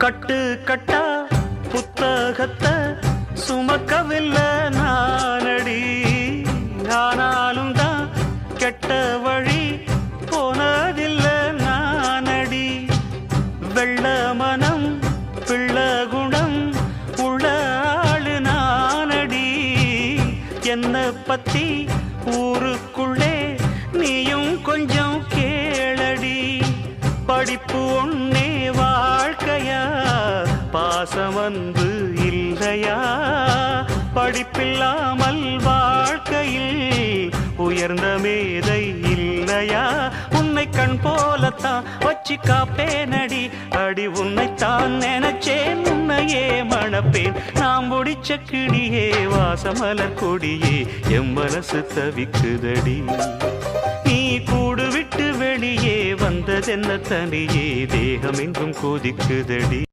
கட்டு கட்டா புத்தகத்தை சுமக்கவில்லை நானடி, ஆனாலும் தான் கெட்ட வழி போனதில்லை நானடி. வெள்ள மனம் பிள்ள குணம் உள்ள ஆளு நானடி. என்ன பத்தி ஊருக்குள்ளே நீயும் கொஞ்சம் கேளடி. படிப்பு ஒன்னே வாழ்க்கையா, பாசம் அன்பு இல்லையா? படிப்பில்லாமல் வாழ்க்கையில் உயர்ந்த மேதை இல்லையா? உன்னை கண் போலத்தான் வச்சு காப்பேனடி. அடி உன்னைத்தான் நினைச்சேன், உன்னையே மணப்பேன். நாம் முடிச்ச கிளியே வாசமலர் கொடியே, எம் மனசு தவிக்குதடி. நீ கூடு விட்டு வெளியே வந்ததென்ன தனியே, தேகம் எங்கும் கொதிக்குதடி.